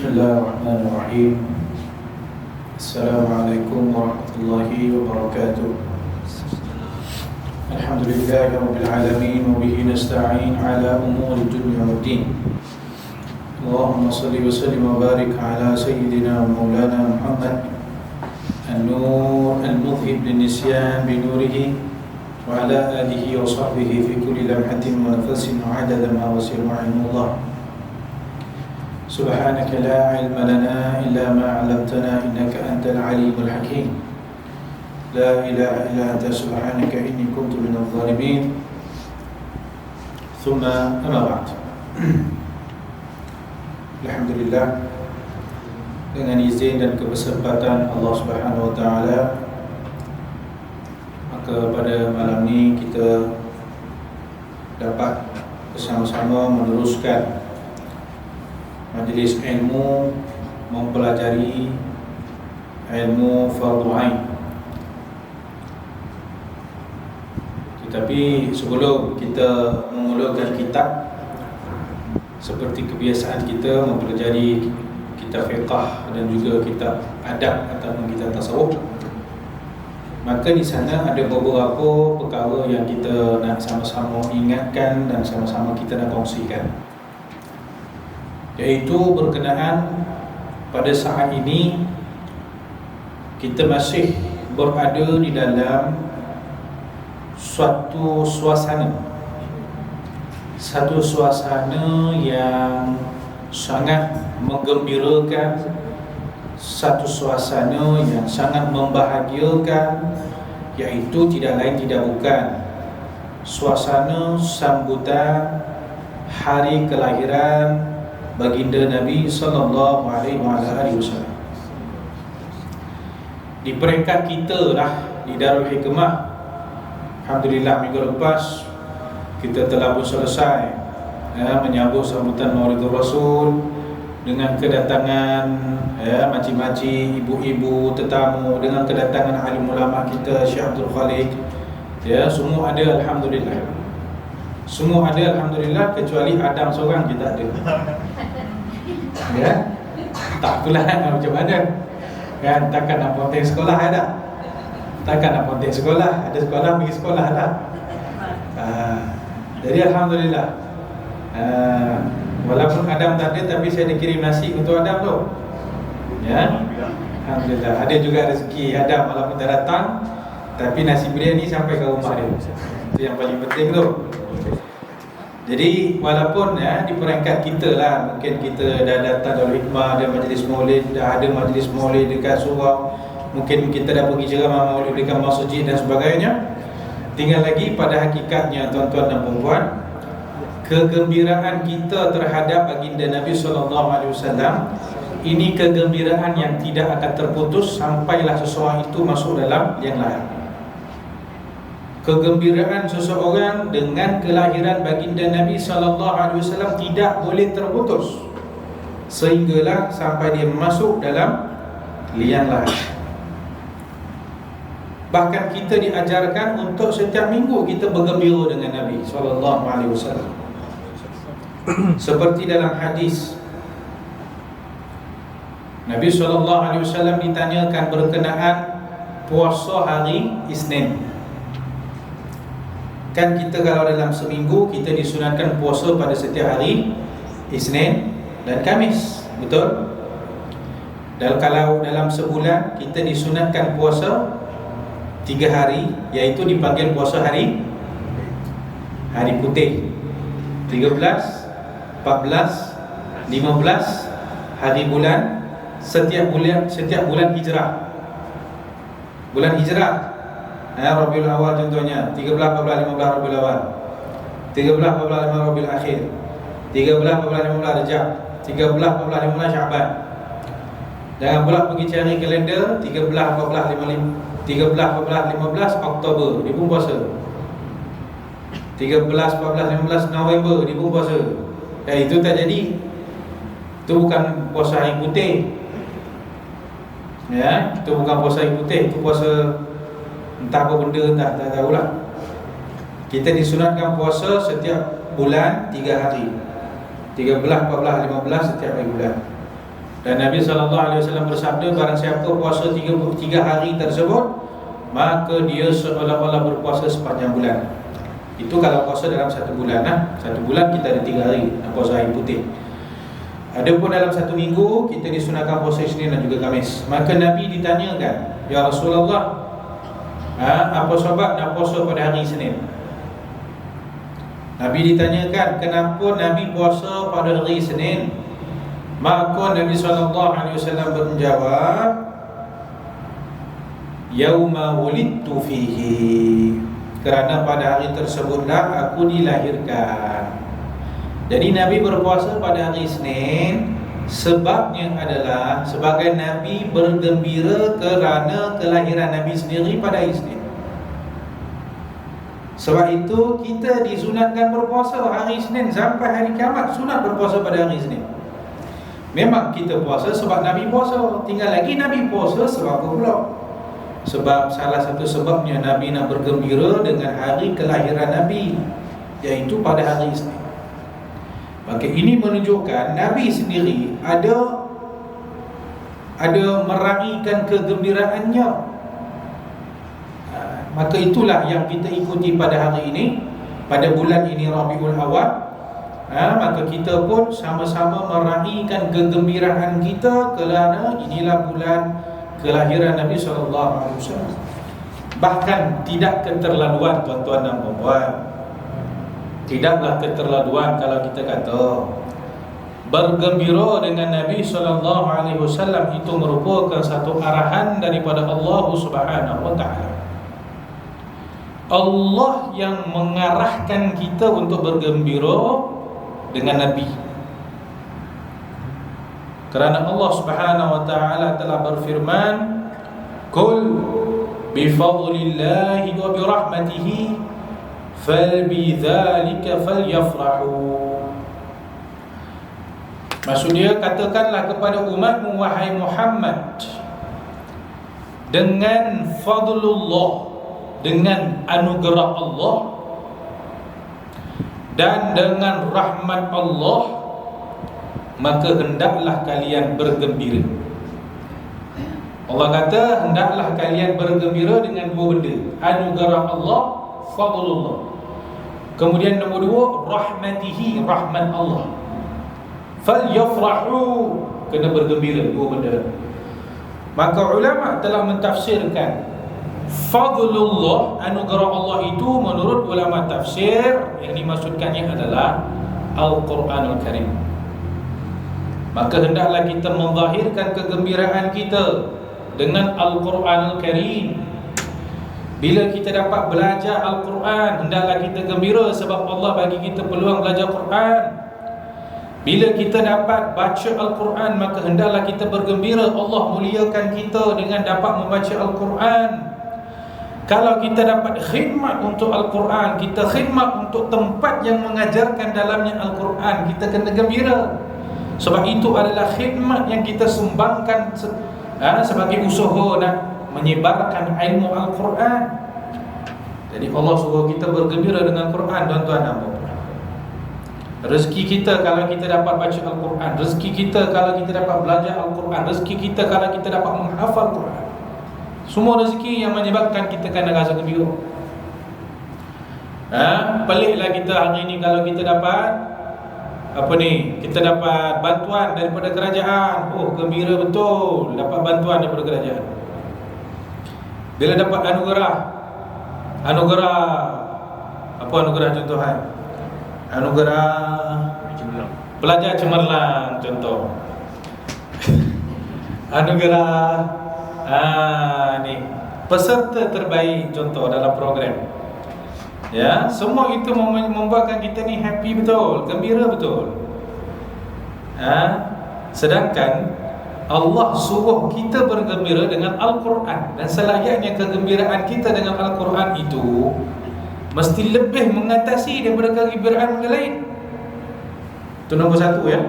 Bismillahirrahmanirrahim. Assalamualaikum warahmatullahi wabarakatuh. Alhamdulillahi rabbil alamin wa bihi nasta'in ala umuri dunya waddin. Allahumma salli wa sallim wa barik ala sayyidina wa maulana Muhammad an-nur al-mudhhib lin-nisyan bi nurihi wa ala alihi wa sahbihi fi kulli lamhatin wa nafasin wa adada ma wasi'a ilmullah. Subhanaka la ilma lana illa ma 'allamtana innaka antal alimul hakim. La ilaha illa anta subhanaka inni kuntu minadh dhalimin. Thumma amma ba'd. Alhamdulillah, dengan izin dan kebersempatan Allah Subhanahu wa taala, maka pada malam ini kita dapat bersama-sama meneruskan majlis ilmu mempelajari ilmu fardhu ain. Tetapi sebelum kita memulakan kitab, seperti kebiasaan kita mempelajari kitab fiqh dan juga kitab adab ataupun kitab tasawuf, maka di sana ada beberapa perkara yang kita nak sama-sama ingatkan dan sama-sama kita nak kongsikan, iaitu berkenaan pada saat ini kita masih berada di dalam suatu suasana yang sangat menggembirakan, satu suasana yang sangat membahagiakan, iaitu tidak lain tidak bukan suasana sambutan hari kelahiran baginda Nabi sallallahu alaihi wasallam. Di peringkat kita lah di Darul Hikmah, alhamdulillah minggu lepas kita telah pun selesai menyambut sambutan Maulid Rasul dengan kedatangan makcik-makcik, ibu-ibu, tetamu, dengan kedatangan alim ulama kita Syekh Abdul Khaliq. Semua ada alhamdulillah. Semua ada alhamdulillah, kecuali Adam seorang kita ada. Tak apalah, macam mana kan, takkan nak ponteng sekolah ada. Takkan nak ponteng sekolah, ada sekolah pergi sekolah lah. Jadi alhamdulillah, walaupun Adam tak ada, tapi saya dikirim nasi untuk Adam tu. Alhamdulillah, ada juga rezeki Adam walaupun tak datang, tapi nasi biryani sampai ke rumah dia. Itu yang paling penting tu. Jadi walaupun di peringkat kita lah, mungkin kita dah datang Darul Hikmah, ada majlis maulid, dah ada majlis maulid dekat surau, mungkin kita dah pergi ceramah maulid dekat masjid dan sebagainya. Tinggal lagi pada hakikatnya tuan-tuan dan puan-puan, kegembiraan kita terhadap baginda Nabi SAW ini kegembiraan yang tidak akan terputus sampailah seseorang itu masuk dalam yang lain. Kegembiraan seseorang dengan kelahiran baginda Nabi SAW tidak boleh terputus sehinggalah sampai dia masuk dalam liang lahat. Bahkan kita diajarkan untuk setiap minggu kita bergembira dengan Nabi SAW. Seperti dalam hadis, Nabi SAW ditanyakan berkenaan puasa hari Isnin. Kan kita kalau dalam seminggu kita disunatkan puasa pada setiap hari Isnin dan Khamis, betul? Dan kalau dalam sebulan kita disunatkan puasa 3 hari, iaitu dipanggil puasa hari putih. 13, 14, 15 hari bulan setiap bulan hijrah. Bulan hijrah, Rabiul Awal contohnya, 13, 14, 15 Rabiul Awal, 13, 14, 15 Rabiul Akhir, 13, 14, 15 Rejab, 13, 14, 15 Syaban. Jangan pula pergi cari kalender 13, 14, 15 Oktober dia pun puasa, 13, 14, 15 November dia pun puasa. Itu tak jadi. Itu bukan puasa hari putih. Itu bukan puasa hari putih, itu puasa entah apa benda, tak tahulah. Kita disunatkan puasa setiap bulan 3 hari, 13, 14, 15 setiap hari bulan. Dan Nabi SAW bersabda, barang siapa puasa 33 hari tersebut, maka dia seolah-olah berpuasa sepanjang bulan. Itu kalau puasa dalam satu bulan. Satu bulan kita ada 3 hari puasa hari putih. Adapun dalam satu minggu kita disunahkan puasa Isnin dan juga Khamis. Maka Nabi ditanyakan, ya Rasulullah, apa sebab nak puasa pada hari Isnin? Nabi ditanyakan kenapa Nabi puasa pada hari Isnin. Maka Nabi SAW menjawab, yauma wulidtu fihi, kerana pada hari tersebutlah aku dilahirkan. Jadi Nabi berpuasa pada hari Isnin, sebabnya adalah sebagai Nabi bergembira kerana kelahiran Nabi sendiri pada hari Isnin. Sebab itu kita disunatkan berpuasa hari Isnin sampai hari kiamat, sunat berpuasa pada hari Isnin. Memang kita puasa sebab Nabi puasa. Tinggal lagi Nabi puasa sebab apa pula? Sebab salah satu sebabnya Nabi nak bergembira dengan hari kelahiran Nabi, iaitu pada hari Isnin. Maka ini menunjukkan Nabi sendiri ada meraihkan kegembiraannya. Maka itulah yang kita ikuti pada hari ini, pada bulan ini Rabiul Awal. Maka kita pun sama-sama meraihkan kegembiraan kita kerana inilah bulan kelahiran Nabi SAW. Bahkan tidak keterlaluan tuan-tuan dan puan-puan, tidaklah keterlaluan kalau kita kata bergembira dengan Nabi SAW itu merupakan satu arahan daripada Allah Subhanahu Wa Taala. Allah yang mengarahkan kita untuk bergembira dengan Nabi. Kerana Allah Subhanahu Wa Taala telah berfirman, "Qul bi fadlillahi wa bi rahmatihi falbidzalika falyafrahu." Maksudnya, katakanlah kepada umatmu wahai Muhammad, dengan fadlullah, dengan anugerah Allah dan dengan rahmat Allah, maka hendaklah kalian bergembira. Allah kata hendaklah kalian bergembira dengan dua benda: anugerah Allah, fadlullah. Kemudian nombor dua, rahmatihi, rahmat Allah. Falyafrahu, kena bergembira, dua benda. Maka ulama telah mentafsirkan fadlullah, anugerah Allah itu menurut ulama tafsir yang dimaksudkannya adalah Al-Quranul Karim. Maka hendaklah kita menzahirkan kegembiraan kita dengan Al-Quranul Karim. Bila kita dapat belajar Al-Quran, hendaklah kita gembira sebab Allah bagi kita peluang belajar Quran. Bila kita dapat baca Al-Quran, maka hendaklah kita bergembira Allah muliakan kita dengan dapat membaca Al-Quran. Kalau kita dapat khidmat untuk Al-Quran, kita khidmat untuk tempat yang mengajarkan dalamnya Al-Quran, kita kena gembira. Sebab itu adalah khidmat yang kita sumbangkan sebagai usaha nak menyebarkan ilmu Al-Quran. Jadi Allah suruh kita bergembira dengan Quran, tuan-tuan dan puan-puan. Rezeki kita kalau kita dapat baca Al-Quran, rezeki kita kalau kita dapat belajar Al-Quran, rezeki kita kalau kita dapat menghafal Quran. Semua rezeki yang menyebabkan kita kena rasa gembira. Peliklah kita hari ini kalau kita dapat kita dapat bantuan daripada kerajaan. Oh, gembira betul dapat bantuan daripada kerajaan. Bila dapat anugerah apa anugerah contohan? Anugerah pelajar cemerlang contoh. Anugerah ni peserta terbaik contoh dalam program. Ya, semua itu membuatkan kita ni happy betul, gembira betul. Sedangkan Allah suruh kita bergembira dengan Al-Quran, dan selayaknya kegembiraan kita dengan Al-Quran itu mesti lebih mengatasi daripada kegembiraan benda lain. Itu nombor satu ya.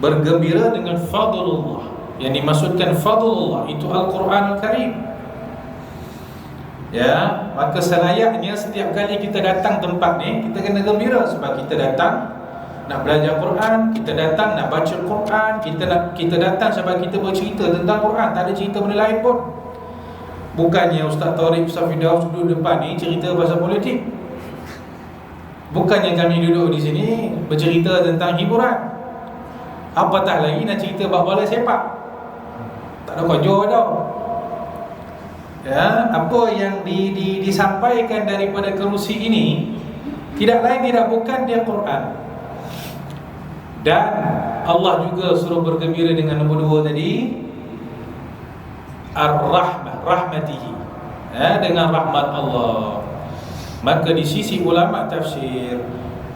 Bergembira dengan fadlullah. Yang dimaksudkan fadlullah itu Al-Quranul Karim. Ya, maka selayaknya setiap kali kita datang tempat ni, kita kena gembira sebab kita datang nak belajar Quran, kita datang nak baca Quran, kita datang sebab kita bercerita tentang Quran, tak ada cerita benda lain pun. Bukannya Ustaz Taurik, Ustaz Firdaus duduk depan ni cerita pasal politik. Bukannya kami duduk di sini bercerita tentang hiburan. Apatah lagi nak cerita bab bola sepak. Tak ada kojol dah. Ya, apa yang disampaikan daripada kerusi ini tidak lain tidak bukan dia Quran. Dan Allah juga suruh bergembira dengan nombor 2 tadi, Ar-Rahmah, rahmatihi, dengan rahmat Allah. Maka di sisi ulama tafsir,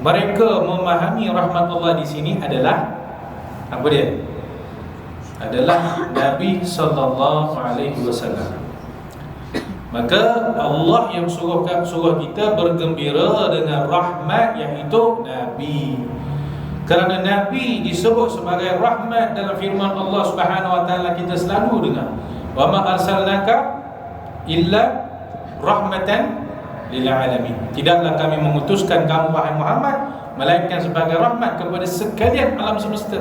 mereka memahami rahmat Allah di sini adalah apa dia? Adalah Nabi sallallahu alaihi wasallam. Maka Allah yang suruh kita bergembira dengan rahmat, iaitu Nabi. Kerana Nabi disebut sebagai rahmat dalam firman Allah Subhanahu wa taala, kita selalu dengar, wa ma arsalnaka illa rahmatan lil alamin. Tidaklah kami mengutuskan kamu wahai Muhammad melainkan sebagai rahmat kepada sekalian alam semesta.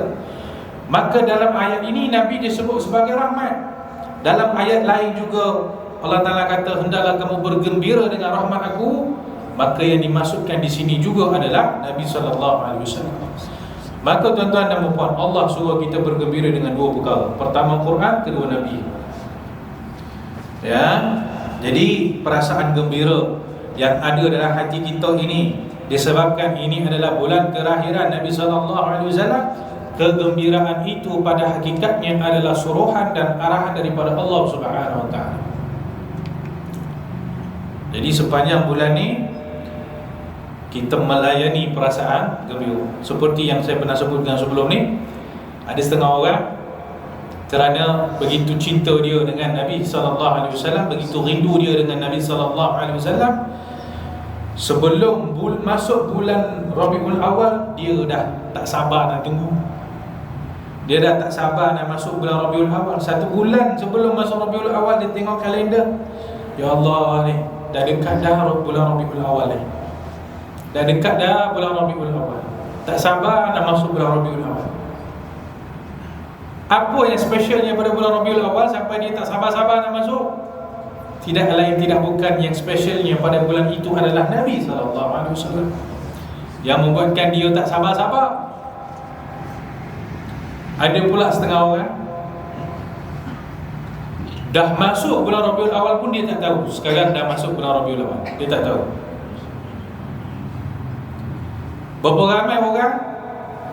Maka dalam ayat ini Nabi disebut sebagai rahmat. Dalam ayat lain juga Allah Taala kata, hendaklah kamu bergembira dengan rahmat aku. Maka yang dimaksudkan di sini juga adalah Nabi sallallahu alaihi wasallam. Maka tuan-tuan dan puan, Allah suruh kita bergembira dengan 2 perkara. Pertama Quran, kedua Nabi. Ya. Jadi perasaan gembira yang ada dalam hati kita ini disebabkan ini adalah bulan kerakhiran Nabi sallallahu alaihi wasallam. Kegembiraan itu pada hakikatnya adalah suruhan dan arahan daripada Allah Subhanahu wa taala. Jadi sepanjang bulan ni kita melayani perasaan gembira. Seperti yang saya pernah sebutkan sebelum ni, ada setengah orang kerana begitu cinta dia dengan Nabi sallallahu alaihi wasallam, begitu rindu dia dengan Nabi sallallahu alaihi wasallam, sebelum masuk bulan Rabiul Awal dia dah tak sabar nak tunggu. Dia dah tak sabar nak masuk bulan Rabiul Awal. 1 bulan sebelum masuk Rabiul Awal dia tengok kalender. Ya Allah ni, dah dekat dah bulan Rabiul Awal ni. Dah dekat dah bulan Rabiul Awal. Tak sabar nak masuk bulan Rabiul Awal. Apa yang specialnya pada bulan Rabiul Awal sampai dia tak sabar-sabar nak masuk? Tidak lain tidak bukan yang specialnya pada bulan itu adalah Nabi sallallahu alaihi wasallam. Yang membuatkan dia tak sabar-sabar. Ada pula setengah orang dah masuk bulan Rabiul Awal pun dia tak tahu. Sekarang dah masuk bulan Rabiul Awal, dia tak tahu. Berapa ramai orang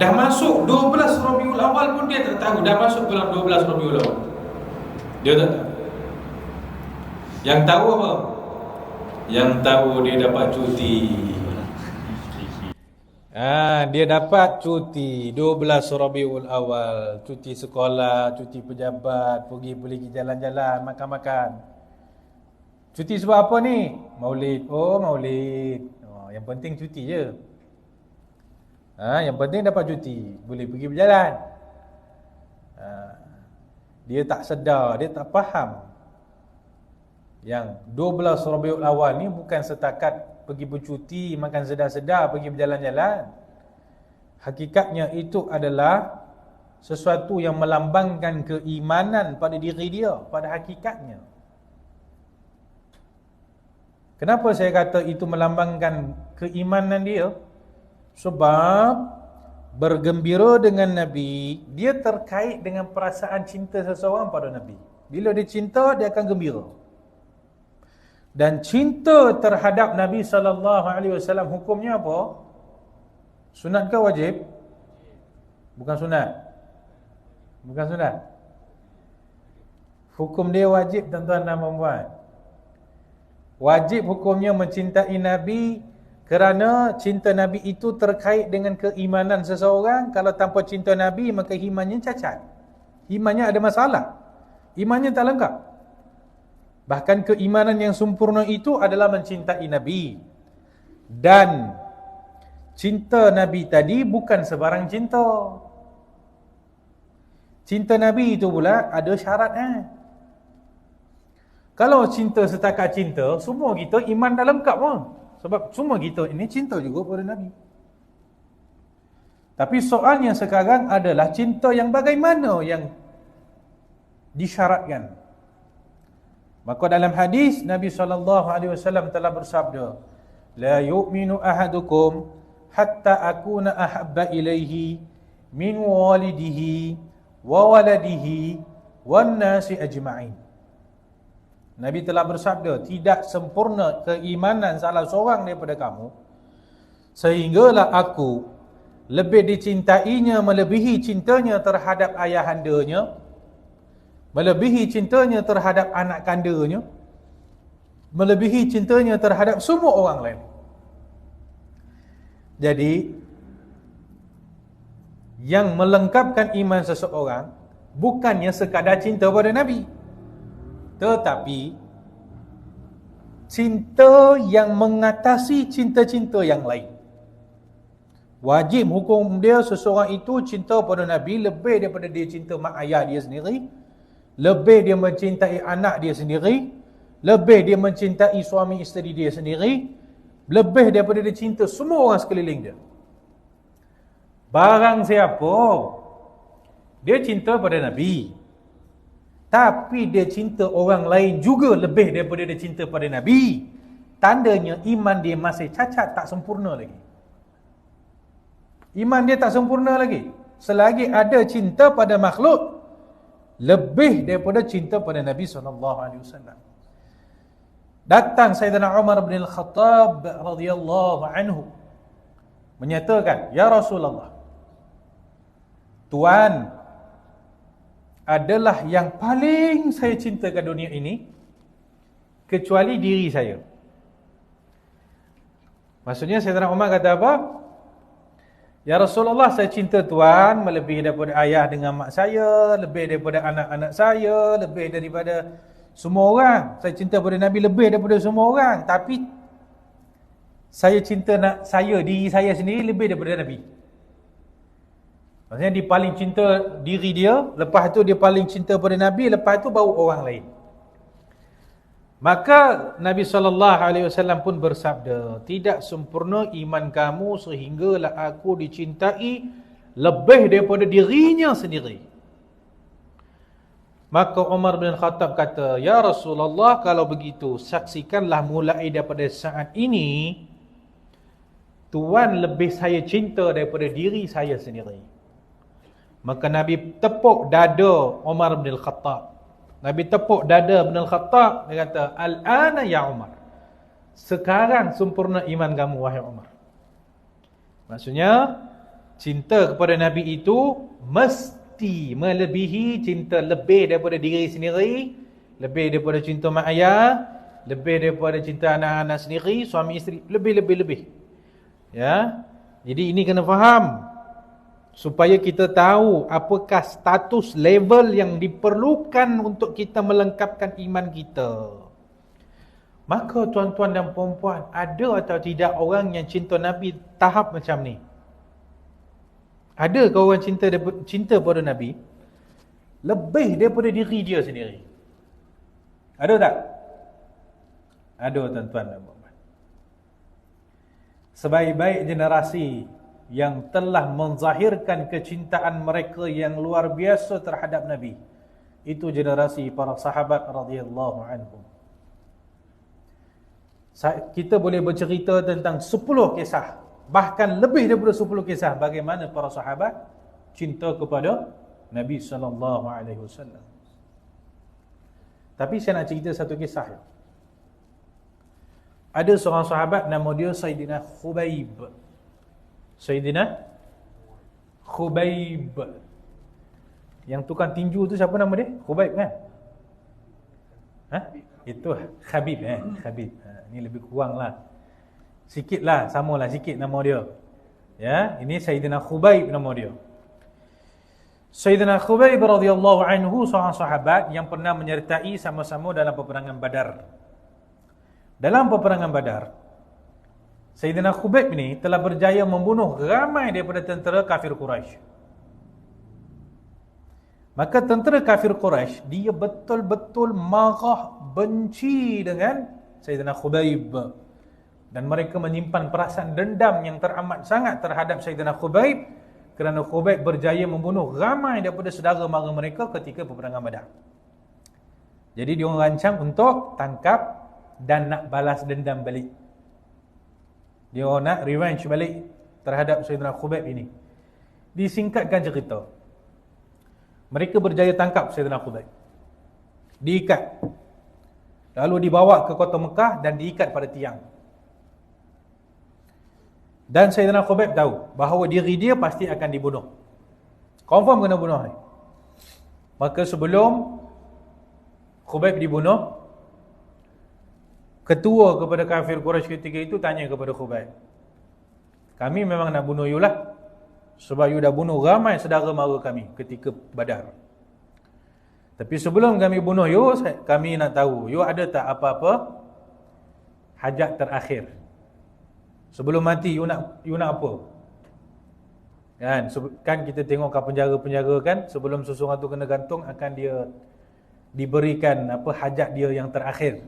dah masuk 12 Rabiul Awal pun dia tak tahu dah masuk bulan 12 Rabiul Awal. Dia tak tahu. Yang tahu apa? Yang tahu dia dapat cuti. Dia dapat cuti 12 Rabiul Awal, cuti sekolah, cuti pejabat, pergi jalan-jalan, makan-makan. Cuti sebab apa ni? Maulid. Oh, Maulid. Yang penting cuti je. Yang penting dapat cuti, boleh pergi berjalan. Dia tak sedar, dia tak faham yang 12 Rabiul Awal ni bukan setakat pergi bercuti, makan sedar-sedar, pergi berjalan-jalan. Hakikatnya itu adalah sesuatu yang melambangkan keimanan pada diri dia, pada hakikatnya. Kenapa saya kata itu melambangkan keimanan dia? Sebab bergembira dengan Nabi, dia terkait dengan perasaan cinta seseorang pada Nabi. Bila dia cinta, dia akan gembira. Dan cinta terhadap Nabi SAW hukumnya apa? Sunat ke wajib? Bukan sunat. Bukan sunat. Hukum dia wajib, tuan-tuan dan puan-puan. Wajib hukumnya mencintai Nabi, kerana cinta Nabi itu terkait dengan keimanan seseorang. Kalau tanpa cinta Nabi, maka imannya cacat. Imannya ada masalah. Imannya tak lengkap. Bahkan keimanan yang sempurna itu adalah mencintai Nabi. Dan cinta Nabi tadi bukan sebarang cinta. Cinta Nabi itu pula ada syaratnya. Kalau cinta setakat cinta, semua kita iman dah lengkap pun. Sebab semua kita ini cinta juga pada Nabi. Tapi soalnya sekarang adalah cinta yang bagaimana yang disyaratkan. Maka dalam hadis Nabi SAW telah bersabda, la yu'minu ahadukum hatta akuna ahabba ilaihi min walidihi wa waladihi wan nasi ajma'in. Nabi telah bersabda, tidak sempurna keimanan salah seorang daripada kamu sehinggalah aku lebih dicintainya melebihi cintanya terhadap ayahandanya, melebihi cintanya terhadap anak kandanya, melebihi cintanya terhadap semua orang lain. Jadi yang melengkapkan iman seseorang bukannya sekadar cinta pada Nabi, tetapi cinta yang mengatasi cinta-cinta yang lain. Wajib hukum dia seseorang itu cinta pada Nabi lebih daripada dia cinta mak ayah dia sendiri, lebih dia mencintai anak dia sendiri, lebih dia mencintai suami isteri dia sendiri, lebih daripada dia cinta semua orang sekeliling dia. Barang siapa dia cinta pada Nabi, tapi dia cinta orang lain juga lebih daripada dia cinta pada Nabi, tandanya iman dia masih cacat, tak sempurna lagi. Iman dia tak sempurna lagi. Selagi ada cinta pada makhluk lebih daripada cinta pada Nabi SAW. Datang Sayyidina Umar bin Al-Khattab radhiyallahu anhu menyatakan, ya Rasulullah, Tuan adalah yang paling saya cintakan dunia ini kecuali diri saya. Maksudnya Sayyidina Umar kata apa? Ya Rasulullah, saya cinta Tuan melebihi daripada ayah dengan mak saya, lebih daripada anak-anak saya, lebih daripada semua orang. Saya cinta pada Nabi lebih daripada semua orang. Tapi saya cinta diri saya sendiri lebih daripada Nabi. Maksudnya dia paling cinta diri dia, lepas tu dia paling cinta pada Nabi, lepas tu baru orang lain. Maka Nabi SAW pun bersabda, tidak sempurna iman kamu sehinggalah aku dicintai lebih daripada dirinya sendiri. Maka Umar bin Khattab kata, ya Rasulullah, kalau begitu saksikanlah mulai daripada saat ini Tuan lebih saya cinta daripada diri saya sendiri. Maka Nabi tepuk dada Umar bin Khattab. Nabi tepuk dada bin Al-Khattab, dia kata, Al-ana ya Umar, sekarang sempurna iman kamu wahai Umar. Maksudnya cinta kepada Nabi itu mesti melebihi cinta lebih daripada diri sendiri, lebih daripada cinta mak ayah, lebih daripada cinta anak-anak sendiri, suami isteri, lebih. Ya. Jadi ini kena faham supaya kita tahu apakah status level yang diperlukan untuk kita melengkapkan iman kita. Maka tuan-tuan dan puan-puan, ada atau tidak orang yang cinta Nabi tahap macam ni? Ada ke orang cinta pada Nabi lebih daripada diri dia sendiri? Ada tak? Ada tuan-tuan dan puan-puan. Sebaik-baik generasi yang telah menzahirkan kecintaan mereka yang luar biasa terhadap Nabi, itu generasi para sahabat radhiyallahu anhum. Kita boleh bercerita tentang 10 kisah, bahkan lebih daripada 10 kisah bagaimana para sahabat cinta kepada Nabi SAW. Tapi saya nak cerita satu kisah. Ada seorang sahabat nama dia Sayyidina Khubayb. Sayyidina Khubayb. Yang tukang tinju tu siapa nama dia? Khubayb kan? Itu Khabib Khabib. Ni lebih kurang lah. Sikit lah, samalah sikit nama dia. Ya, ini Sayyidina Khubayb nama dia. Sayyidina Khubayb radhiyallahu anhu seorang sahabat yang pernah menyertai sama-sama dalam peperangan Badar. Dalam peperangan Badar, Sayyidina Khubayb ni telah berjaya membunuh ramai daripada tentera kafir Quraisy. Maka tentera kafir Quraisy dia betul-betul marah, benci dengan Sayyidina Khubayb, dan mereka menyimpan perasaan dendam yang teramat sangat terhadap Sayyidina Khubayb kerana Khubayb berjaya membunuh ramai daripada saudara mara mereka ketika peperangan Badar. Jadi dia orang rancang untuk tangkap dan nak balas dendam balik. Dia orang nak revenge balik terhadap Sayyidina Khubayb ini. Disingkatkan cerita, mereka berjaya tangkap Sayyidina Khubayb, diikat, lalu dibawa ke kota Mekah dan diikat pada tiang. Dan Sayyidina Khubayb tahu bahawa diri dia pasti akan dibunuh, confirm kena bunuh ni. Maka sebelum Khubayb dibunuh, ketua kepada kafir Quraisy ketika itu tanya kepada Khubayb, kami memang nak bunuh you lah, sebab you dah bunuh ramai saudara mara kami ketika Badar. Tapi sebelum kami bunuh you, kami nak tahu, you ada tak apa-apa hajat terakhir? Sebelum mati you nak apa? Kan kita tengok penjara-penjara kan, sebelum seseorang tu kena gantung akan dia diberikan apa hajat dia yang terakhir.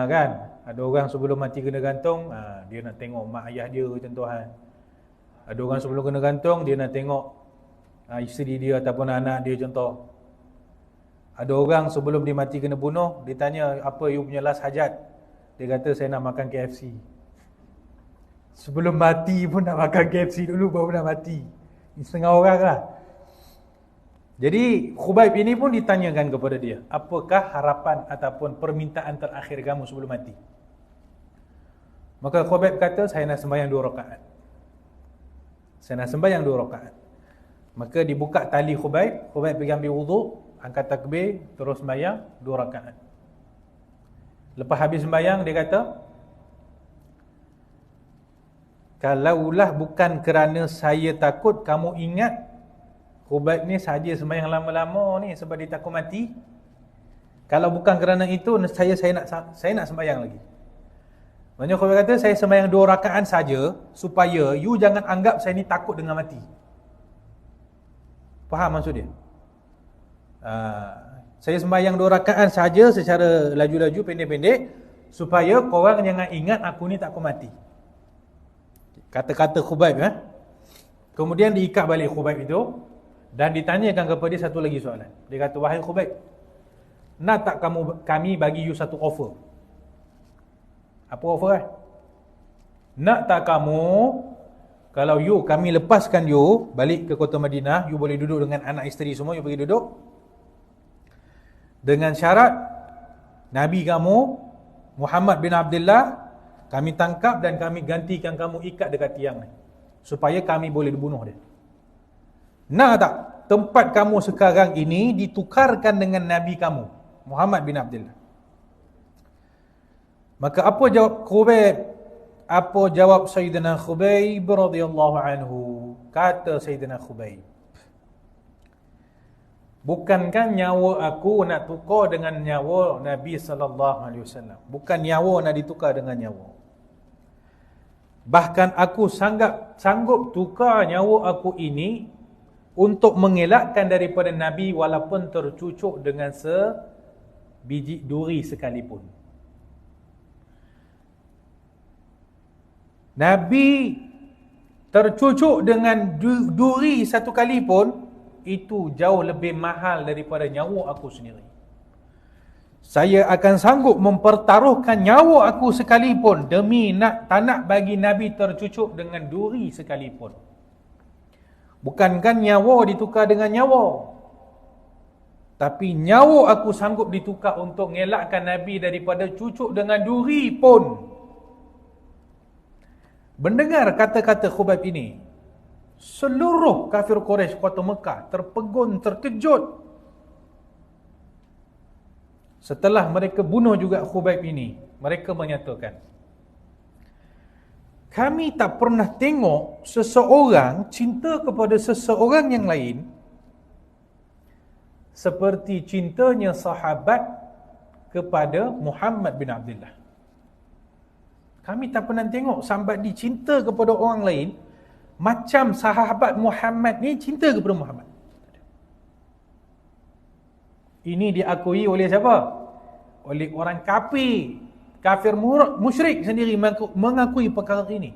Kan? Ada orang sebelum mati kena gantung, dia nak tengok mak ayah dia contohnya. Ada orang sebelum kena gantung, dia nak tengok isteri dia ataupun anak dia contoh. Ada orang sebelum dia mati kena bunuh, dia tanya, apa you punya last hajat? Dia kata, saya nak makan KFC. Sebelum mati pun nak makan KFC dulu baru nak mati. Ini setengah orang lah. Jadi Khubayb ini pun ditanyakan kepada dia, apakah harapan ataupun permintaan terakhir kamu sebelum mati? Maka Khubayb kata, saya nak sembahyang 2 rakaat. Saya nak sembahyang 2 rakaat. Maka dibuka tali Khubayb, Khubayb pergi ambil wuduk, angkat takbir, terus sembahyang 2 rakaat. Lepas habis sembahyang dia kata, kalaulah bukan kerana saya takut kamu ingat Khubayb ni saja sembahyang lama-lama ni sebab dia takut mati. Kalau bukan kerana itu, saya nak sembahyang lagi. Maksudnya Khubayb kata, saya sembahyang 2 rakaat saja supaya you jangan anggap saya ni takut dengan mati. Faham maksud dia? Saya sembahyang 2 rakaat saja secara laju-laju, pendek-pendek, supaya korang jangan ingat aku ni takut mati. Kata-kata Khubayb. Kemudian diikat balik Khubayb itu dan ditanyakan kepada dia satu lagi soalan. Dia kata, wahai Khubayb, nak tak kami bagi you satu offer? Apa offer Nak tak kamu, kalau kami lepaskan you balik ke kota Madinah, you boleh duduk dengan anak isteri semua, you pergi duduk, dengan syarat Nabi kamu Muhammad bin Abdullah kami tangkap dan kami gantikan kamu ikat dekat tiang ni, supaya kami boleh dibunuh dia. Nak tak tempat kamu sekarang ini ditukarkan dengan Nabi kamu Muhammad bin Abdullah? Maka apa jawab Khubayb? Apa jawab Sayyidina Khubayb radhiyallahu anhu? Kata Sayyidina Khubayb, bukankah nyawa aku nak tukar dengan nyawa Nabi sallallahu alaihi wasallam? Bukan nyawa nak ditukar dengan nyawa. Bahkan aku sanggup tukar nyawa aku ini untuk mengelakkan daripada Nabi walaupun tercucuk dengan sebiji duri sekalipun. Nabi tercucuk dengan duri satu kali pun, itu jauh lebih mahal daripada nyawa aku sendiri. Saya akan sanggup mempertaruhkan nyawa aku sekalipun demi tak nak bagi Nabi tercucuk dengan duri sekalipun. Bukankan nyawa ditukar dengan nyawa, tapi nyawa aku sanggup ditukar untuk mengelakkan Nabi daripada cucuk dengan duri pun. Mendengar kata-kata Khubayb ini, seluruh kafir Quraisy kota Mekah terpegun, terkejut. Setelah mereka bunuh juga Khubayb ini, mereka menyatakan, kami tak pernah tengok seseorang cinta kepada seseorang yang lain seperti cintanya sahabat kepada Muhammad bin Abdullah. Kami tak pernah tengok sahabat dicinta kepada orang lain macam sahabat Muhammad ni cinta kepada Muhammad. Ini diakui oleh siapa? Oleh orang kafir musyrik sendiri mengakui perkara ini.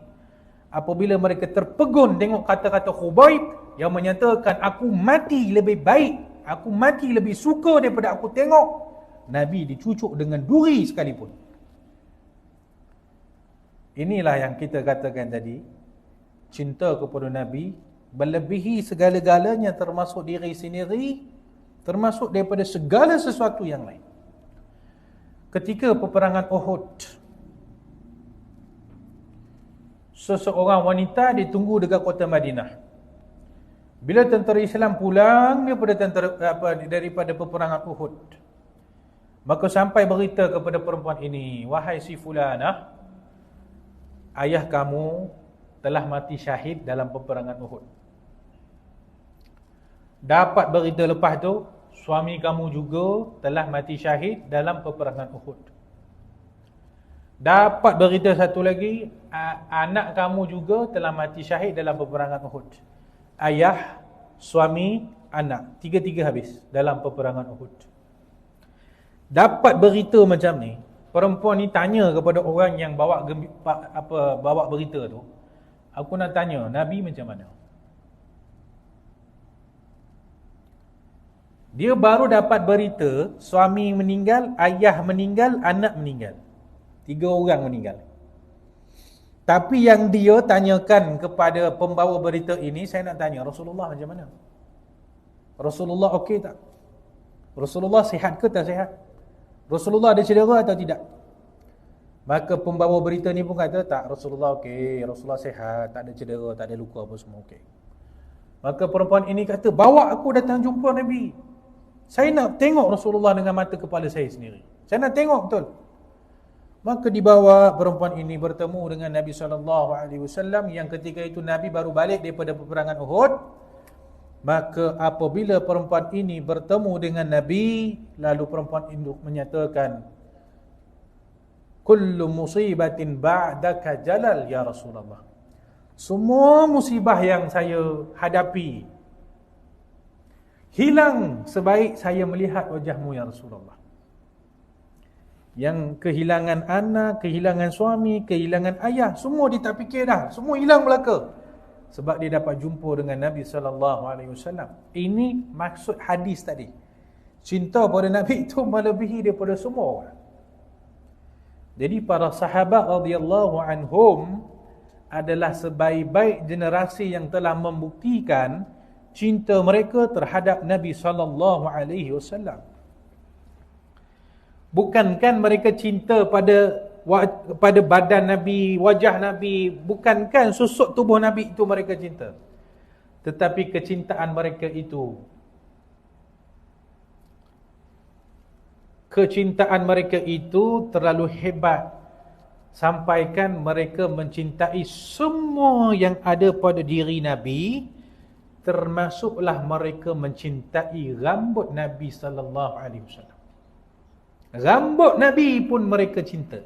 apabila mereka terpegun tengok kata-kata Khubayb yang menyatakan aku mati lebih baik, aku mati lebih suka daripada aku tengok Nabi dicucuk dengan duri sekalipun. Inilah yang kita katakan tadi, cinta kepada Nabi melebihi segala-galanya, termasuk diri sendiri, termasuk daripada segala sesuatu yang lain. Ketika peperangan Uhud, seseorang wanita ditunggu dekat kota Madinah. Bila tentera Islam pulang daripada peperangan Uhud, maka sampai berita kepada perempuan ini, wahai si fulanah, ayah kamu telah mati syahid dalam peperangan Uhud. Dapat berita lepas tu, suami kamu juga telah mati syahid dalam peperangan Uhud. Dapat berita satu lagi, anak kamu juga telah mati syahid dalam peperangan Uhud. Ayah, suami, anak, tiga-tiga habis dalam peperangan Uhud. Dapat berita macam ni, perempuan ni tanya kepada orang yang bawa berita tu, aku nak tanya, Nabi macam mana? Dia baru dapat berita, suami meninggal, ayah meninggal, anak meninggal. 3 orang meninggal. Tapi yang dia tanyakan kepada pembawa berita ini, saya nak tanya, Rasulullah macam mana? Rasulullah okey tak? Rasulullah sihat ke tak sihat? Rasulullah ada cedera atau tidak? Maka pembawa berita ni pun kata, tak, Rasulullah okey, Rasulullah sihat, tak ada cedera, tak ada luka apa semua okey. Maka perempuan ini kata, bawa aku datang jumpa Nabi. Saya nak tengok Rasulullah dengan mata kepala saya sendiri. Saya nak tengok betul. Maka dibawa perempuan ini bertemu dengan Nabi SAW, yang ketika itu Nabi baru balik daripada peperangan Uhud. Maka apabila perempuan ini bertemu dengan Nabi, lalu perempuan ini menyatakan, kullu musibatin ba'daka jalal ya Rasulullah. Semua musibah yang saya hadapi hilang sebaik saya melihat wajahmu ya Rasulullah. Yang kehilangan anak, kehilangan suami, kehilangan ayah, semua dia tak fikir dah, semua hilang belaka. Sebab dia dapat jumpa dengan Nabi SAW. Ini maksud hadis tadi. Cinta pada Nabi itu melebihi daripada semua orang. Jadi para sahabat radhiyallahu anhum adalah sebaik-baik generasi yang telah membuktikan cinta mereka terhadap Nabi SAW. Bukankan mereka cinta pada badan Nabi, wajah Nabi, bukankan susuk tubuh Nabi itu mereka cinta. Tetapi kecintaan mereka itu terlalu hebat, sampaikan mereka mencintai semua yang ada pada diri Nabi, termasuklah mereka mencintai rambut Nabi sallallahu alaihi wasallam. Rambut Nabi pun mereka cinta.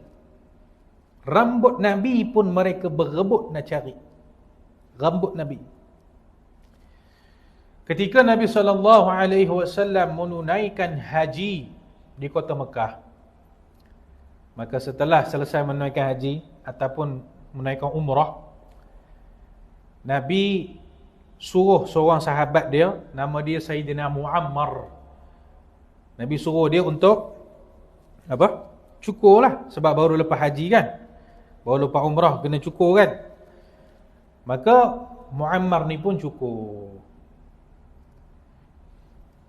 Rambut Nabi pun mereka berebut nak cari. Rambut Nabi. Ketika Nabi SAW menunaikan haji di kota Mekah, maka setelah selesai menunaikan haji ataupun menunaikan umrah, Nabi suruh seorang sahabat dia, nama dia Sayyidina Muammar. Nabi suruh dia untuk cukur lah, sebab baru lepas haji kan, baru lepas umrah kena cukur kan. Maka Muammar ni pun cukur.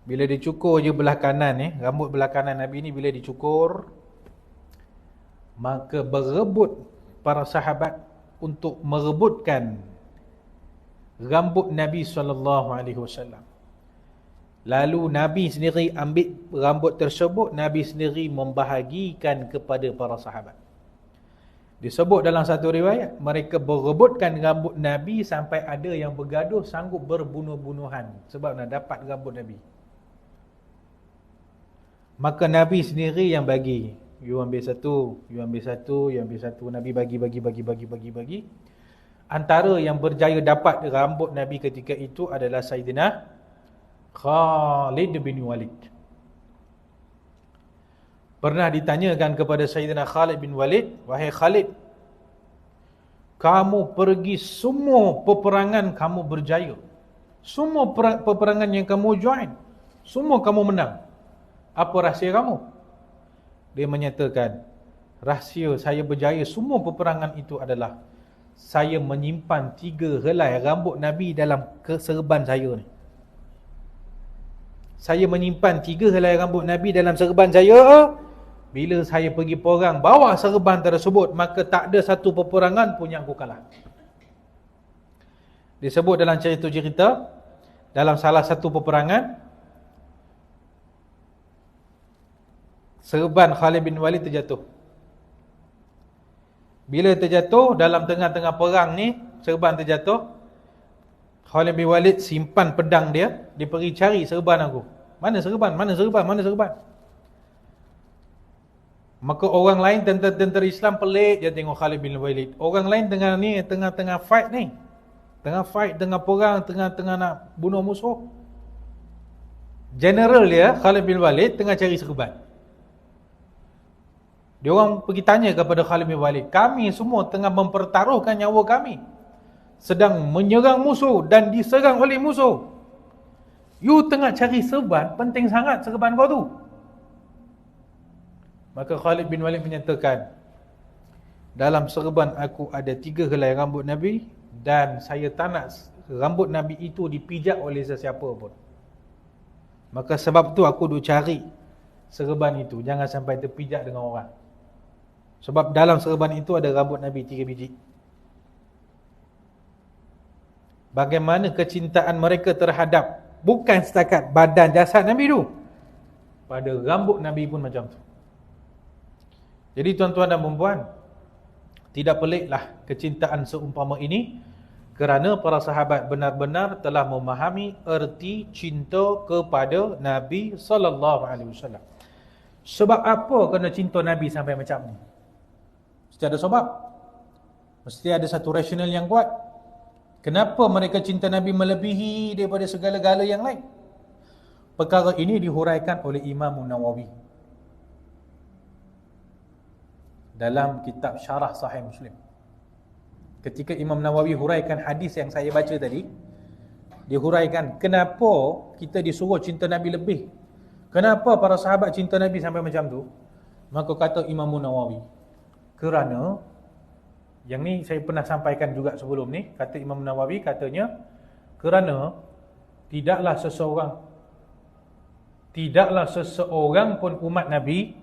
Bila dia cukur je belah kanan rambut belah kanan Nabi ni, bila dicukur, maka berebut para sahabat untuk merebutkan rambut Nabi SAW. Lalu Nabi sendiri ambil rambut tersebut, Nabi sendiri membahagikan kepada para sahabat. Disebut dalam satu riwayat, mereka berebutkan rambut Nabi sampai ada yang bergaduh sanggup berbunuh-bunuhan sebab nak dapat rambut Nabi. Maka Nabi sendiri yang bagi. You ambil satu, you ambil satu, you ambil satu. Nabi bagi. Antara yang berjaya dapat rambut Nabi ketika itu adalah Sayyidina Khalid bin Walid. Pernah ditanyakan kepada Sayyidina Khalid bin Walid, wahai Khalid, kamu pergi semua peperangan kamu berjaya. Semua peperangan yang kamu join, semua kamu menang. Apa rahsia kamu? Dia menyatakan, rahsia saya berjaya semua peperangan itu adalah saya menyimpan 3 helai rambut Nabi dalam serban saya ni. Saya menyimpan 3 helai rambut Nabi dalam serban saya. Bila saya pergi perang bawa serban tersebut, maka tak ada satu peperangan pun yang aku kalah. Disebut dalam cerita, dalam salah satu peperangan, serban Khalid bin Walid terjatuh. Bila terjatuh, dalam tengah-tengah perang ni, serban terjatuh, Khalid bin Walid simpan pedang dia, dia pergi cari serban aku. Mana serban? Mana serban? Mana serban? Maka orang lain, tentera Islam pelik dia tengok Khalid bin Walid. Orang lain tengah fight ni. Tengah fight, tengah perang, tengah nak bunuh musuh. General dia, Khalid bin Walid, tengah cari serban. Dia orang pergi tanya kepada Khalid bin Walid, kami semua tengah mempertaruhkan nyawa kami, sedang menyerang musuh dan diserang oleh musuh. You tengah cari serban, penting sangat serban kau tu. Maka Khalid bin Walid menyatakan, dalam serban aku ada 3 helai rambut Nabi, dan saya tak nak rambut Nabi itu dipijak oleh sesiapa pun. Maka sebab tu aku duk cari serban itu, jangan sampai terpijak dengan orang. Sebab dalam serban itu ada rambut Nabi 3 biji. Bagaimana kecintaan mereka terhadap bukan setakat badan jasad Nabi tu, pada rambut Nabi pun macam tu. Jadi tuan-tuan dan puan-puan, tidak peliklah kecintaan seumpama ini, kerana para sahabat benar-benar telah memahami erti cinta kepada Nabi SAW. Sebab apa kena cinta Nabi sampai macam ni? Mesti ada sebab. Mesti ada satu rasional yang kuat. Kenapa mereka cinta Nabi melebihi daripada segala-gala yang lain? Perkara ini dihuraikan oleh Imam Nawawi dalam kitab Syarah Sahih Muslim. Ketika Imam Nawawi huraikan hadis yang saya baca tadi, dia huraikan kenapa kita disuruh cinta Nabi lebih, kenapa para sahabat cinta Nabi sampai macam tu. Maka kata Imam Nawawi, kerana, yang ni saya pernah sampaikan juga sebelum ni, kata Imam Nawawi, katanya kerana tidaklah seseorang pun umat Nabi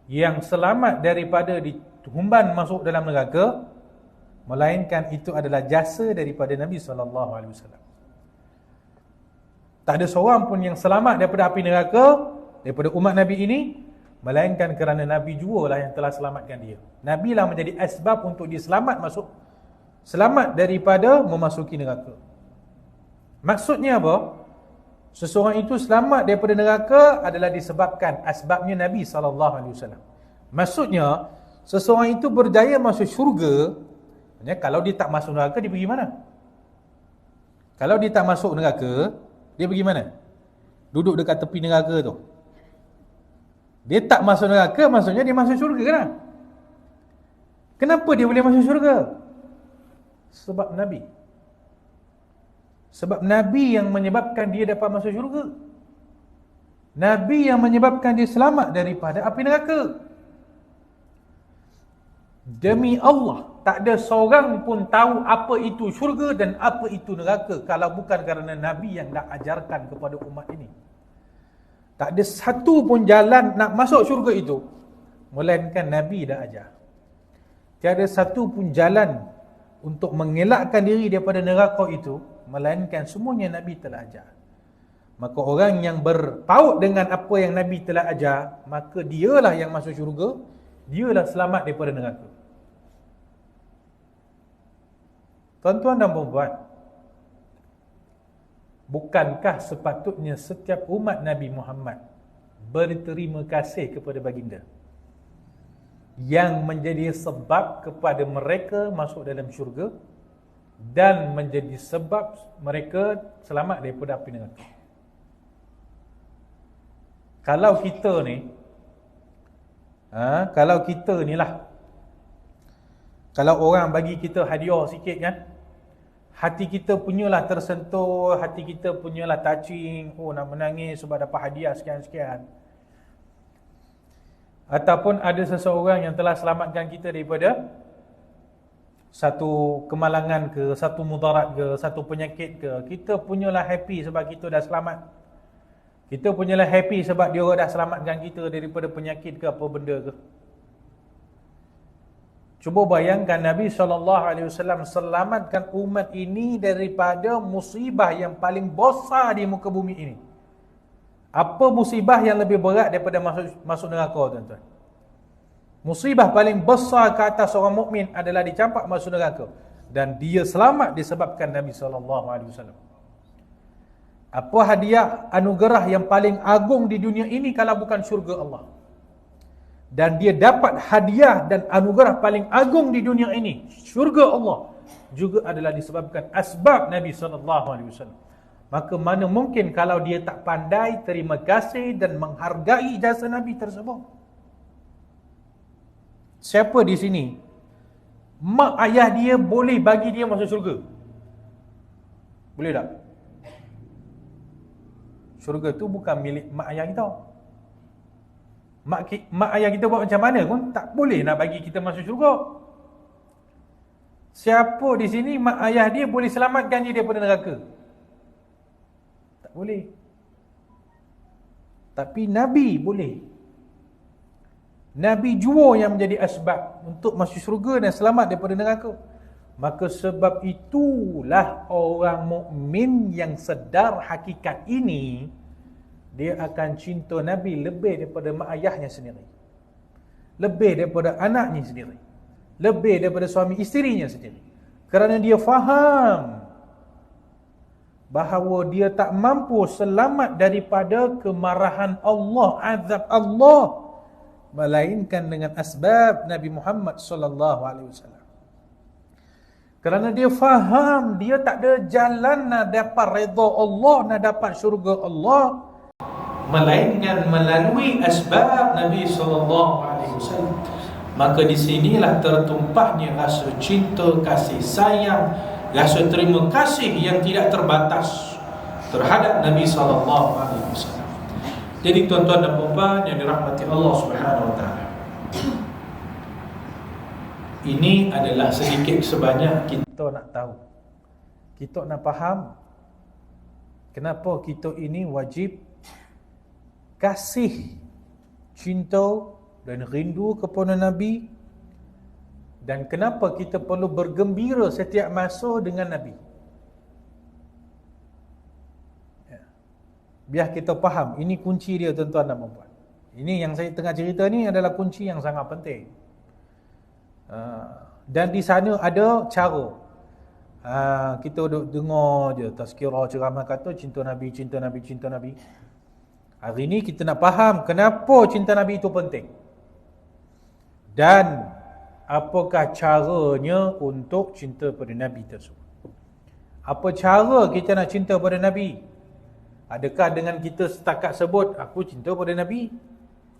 yang selamat daripada dihumban masuk dalam neraka, melainkan itu adalah jasa daripada Nabi SAW. Tak ada seorang pun yang selamat daripada api neraka, daripada umat Nabi ini, melainkan kerana Nabi jualah yang telah selamatkan dia. Nabi lah menjadi asbab untuk dia selamat daripada memasuki neraka. Maksudnya apa? Seseorang itu selamat daripada neraka adalah disebabkan asbabnya Nabi SAW. Maksudnya, seseorang itu berjaya masuk syurga, kalau dia tak masuk neraka, dia pergi mana? Kalau dia tak masuk neraka, dia pergi mana? Duduk dekat tepi neraka tu. Dia tak masuk neraka, maksudnya dia masuk syurga kan? Kenapa dia boleh masuk syurga? Sebab Nabi. Sebab Nabi yang menyebabkan dia dapat masuk syurga. Nabi yang menyebabkan dia selamat daripada api neraka. Demi Allah, tak ada seorang pun tahu apa itu syurga dan apa itu neraka kalau bukan kerana Nabi yang nak ajarkan kepada umat ini. Tak ada satu pun jalan nak masuk syurga itu melainkan Nabi dah ajar. Tiada satu pun jalan untuk mengelakkan diri daripada neraka itu melainkan semuanya Nabi telah ajar. Maka orang yang berpaut dengan apa yang Nabi telah ajar, maka dialah yang masuk syurga, dialah selamat daripada neraka. Tuan-tuan dan puan-puan, bukankah sepatutnya setiap umat Nabi Muhammad berterima kasih kepada baginda yang menjadi sebab kepada mereka masuk dalam syurga dan menjadi sebab mereka selamat daripada api neraka? Kalau kita ni lah Kalau orang bagi kita hadiah sikit kan, hati kita punyalah tersentuh, hati kita punyalah touching, oh nak menangis sebab dapat hadiah sekian-sekian. Ataupun ada seseorang yang telah selamatkan kita daripada satu kemalangan ke, satu mudarat ke, satu penyakit ke, kita punyalah happy sebab kita dah selamat. Kita punyalah happy sebab dia dah selamatkan kita daripada penyakit ke apa benda ke. Cuba bayangkan Nabi SAW selamatkan umat ini daripada musibah yang paling besar di muka bumi ini. Apa musibah yang lebih berat daripada masuk neraka, tuan-tuan? Musibah paling besar ke atas seorang mukmin adalah dicampak masuk neraka, dan dia selamat disebabkan Nabi SAW. Apa hadiah anugerah yang paling agung di dunia ini kalau bukan syurga Allah? Dan dia dapat hadiah dan anugerah paling agung di dunia ini, syurga Allah, juga adalah disebabkan asbab Nabi SAW. Maka mana mungkin kalau dia tak pandai terima kasih dan menghargai jasa Nabi tersebut? Siapa di sini mak ayah dia boleh bagi dia masuk syurga? Boleh tak? Syurga tu bukan milik mak ayah kita. Mak ayah kita buat macam mana pun tak boleh nak bagi kita masuk syurga. Siapa di sini mak ayah dia boleh selamatkan dia daripada neraka? Tak boleh. Tapi Nabi boleh. Nabi jua yang menjadi asbab untuk masuk syurga dan selamat daripada neraka. Maka sebab itulah orang mukmin yang sedar hakikat ini, dia akan cinta Nabi lebih daripada mak ayahnya sendiri, lebih daripada anaknya sendiri, lebih daripada suami isterinya sendiri. Kerana dia faham bahawa dia tak mampu selamat daripada kemarahan Allah, azab Allah, melainkan dengan asbab Nabi Muhammad SAW. Kerana dia faham dia tak ada jalan nak dapat redha Allah, nak dapat syurga Allah, melainkan melalui asbab Nabi SAW. Maka di sinilah tertumpahnya rasa cinta, kasih sayang, rasa terima kasih yang tidak terbatas terhadap Nabi SAW. Jadi tuan-tuan dan puan yang dirahmati Allah Subhanahu Wa Taala, ini adalah sedikit sebanyak kita nak tahu, kita nak faham kenapa kita ini wajib kasih, cinta dan rindu kepada Nabi, dan kenapa kita perlu bergembira setiap masa dengan Nabi. Biar kita faham, ini kunci dia tuan-tuan dan puan. Ini yang saya tengah cerita ni adalah kunci yang sangat penting. Dan di sana ada cara. Kita duduk dengar je tazkirah ceramah kata cinta Nabi, cinta Nabi, cinta Nabi. Hari ni kita nak faham kenapa cinta Nabi itu penting, dan apakah caranya untuk cinta pada Nabi tersebut. Apa cara kita nak cinta pada Nabi? Adakah dengan kita setakat sebut aku cinta pada Nabi,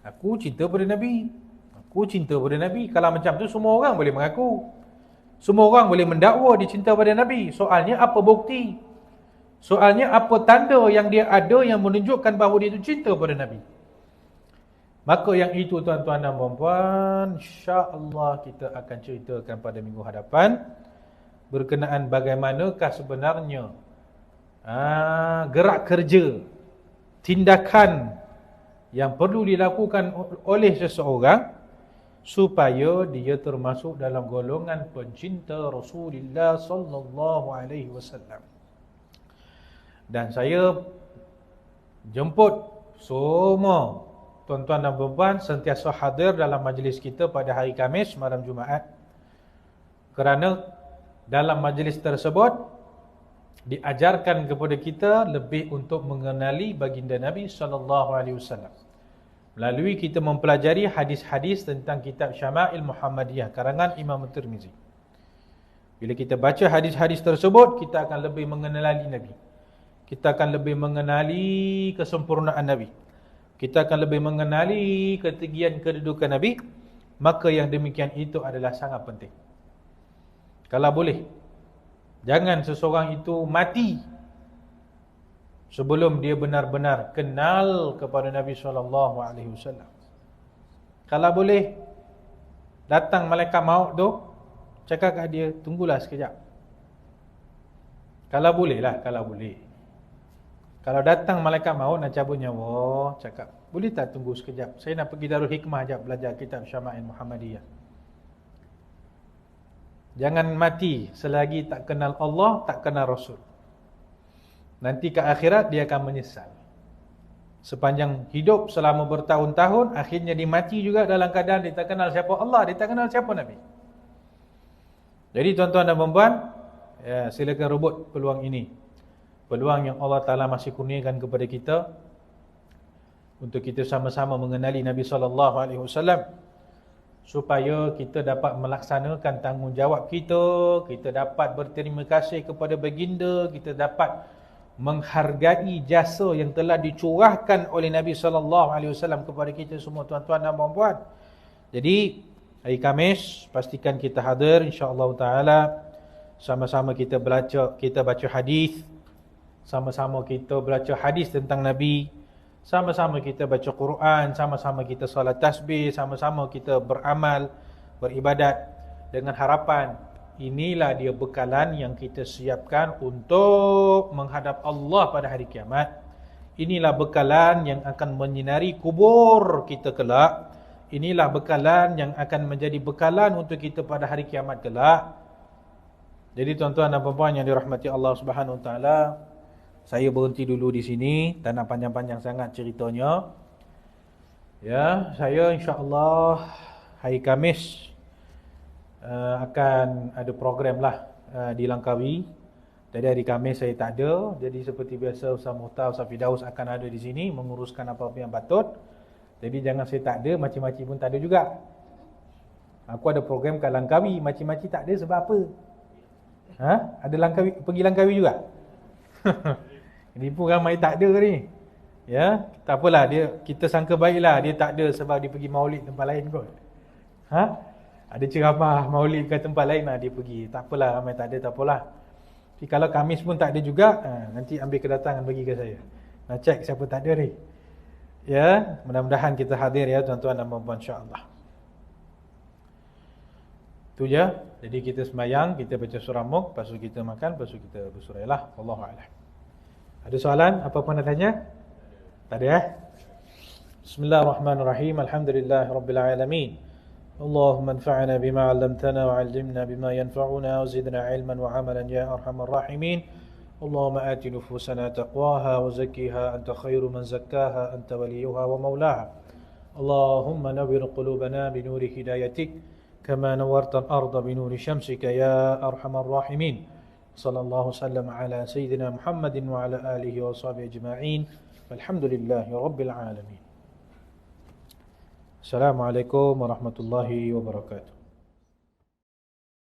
aku cinta pada Nabi, aku cinta pada Nabi? Kalau macam tu semua orang boleh mengaku, semua orang boleh mendakwa dia cinta pada Nabi. Soalnya apa bukti? Soalnya apa tanda yang dia ada yang menunjukkan bahawa dia itu cinta pada Nabi? Maka yang itu tuan-tuan dan puan, insya-Allah kita akan ceritakan pada minggu hadapan berkenaan bagaimanakah sebenarnya gerak kerja, tindakan yang perlu dilakukan oleh seseorang supaya dia termasuk dalam golongan pencinta Rasulullah sallallahu alaihi wasallam. Dan saya jemput semua tuan-tuan dan puan sentiasa hadir dalam majlis kita pada hari Khamis malam Jumaat, kerana dalam majlis tersebut diajarkan kepada kita lebih untuk mengenali baginda Nabi SAW melalui kita mempelajari hadis-hadis tentang kitab Syama'il Muhammadiyah karangan Imam Tirmizi. Bila kita baca hadis-hadis tersebut, kita akan lebih mengenali Nabi, kita akan lebih mengenali kesempurnaan Nabi, kita akan lebih mengenali ketinggian kedudukan Nabi. Maka yang demikian itu adalah sangat penting. Kalau boleh, jangan seseorang itu mati sebelum dia benar-benar kenal kepada Nabi SAW. Kalau boleh, datang malaikat maut tu, cakap kat dia, tunggulah sekejap. Kalau boleh lah, kalau boleh. Kalau datang malaikat maut nak cabut nyawa, cakap, boleh tak tunggu sekejap? Saya nak pergi Darul Hikmah sekejap belajar kitab Syama'il Muhammadiyah. Jangan mati selagi tak kenal Allah, tak kenal Rasul. Nanti ke akhirat dia akan menyesal. Sepanjang hidup selama bertahun-tahun, akhirnya dia mati juga dalam keadaan dia tak kenal siapa Allah, dia tak kenal siapa Nabi. Jadi tuan-tuan dan puan-puan, ya, silakan rebut peluang ini. Peluang yang Allah Ta'ala masih kurniakan kepada kita untuk kita sama-sama mengenali Nabi SAW, supaya kita dapat melaksanakan tanggungjawab kita, kita dapat berterima kasih kepada baginda, kita dapat menghargai jasa yang telah dicurahkan oleh Nabi SAW kepada kita semua tuan-tuan dan puan-puan. Jadi hari Khamis pastikan kita hadir insya-Allah taala, sama-sama kita baca hadis, sama-sama kita baca hadis tentang Nabi, sama-sama kita baca Quran, sama-sama kita solat tasbih, sama-sama kita beramal, beribadat dengan harapan inilah dia bekalan yang kita siapkan untuk menghadap Allah pada hari kiamat. Inilah bekalan yang akan menyinari kubur kita kelak. Inilah bekalan yang akan menjadi bekalan untuk kita pada hari kiamat kelak. Jadi tuan-tuan dan puan-puan yang dirahmati Allah Subhanahu Wa Taala, saya berhenti dulu di sini, tak nak panjang-panjang sangat ceritanya. Ya, saya insya-Allah hari Khamis akan ada program lah di Langkawi. Jadi hari Khamis saya tak ada. Jadi seperti biasa Ustaz Muhtar, Ustaz Firdaus akan ada di sini menguruskan apa-apa yang patut. Jadi jangan saya tak ada, makcik-makcik pun tak ada juga. Aku ada program kat Langkawi, makcik-makcik tak ada sebab apa? Ada Langkawi, pergi Langkawi juga? Ini pun ramai tak ada ni. Ya, tak apalah, kita sangka baiklah dia tak ada sebab dia pergi maulid tempat lain kot. Ada ceramah maulid kat tempat lain lah dia pergi. Tak apalah, ramai tak ada, tak apalah. Tapi kalau Khamis pun tak ada juga, nanti ambil kedatangan bagi ke saya. Nak cek siapa tak ada ni. Ya, mudah-mudahan kita hadir ya tuan-tuan dan puan-puan insya-Allah. Itu je. Jadi kita sembahyang, kita baca surah Mulk, lepas tu kita makan, lepas tu kita bersurailah. Wallahu a'lam. Ada soalan? Apa-apa nak tanya? Tak ada ya? Bismillahirrahmanirrahim. Alhamdulillahirabbil alamin. Allahumma anfa'na bima 'allamtana wa 'allimna bima yanfa'una wa zidna 'ilman wa 'amalan ya arhamar rahimin. Allahumma ati nufusana taqwaha wa zakkiha anta khairu man zakkaha anta waliyuha wa maulaha. Allahumma nawwir qulubana bi nuri hidayatik kama nawwarta al-ardha bi nuri syamsika ya arhamar rahimin. Sallallahu sallam ala sayyidina Muhammadin wa ala alihi wa sahbihi ajma'in. Walhamdulillahi rabbil alamin. Assalamualaikum warahmatullahi wabarakatuh.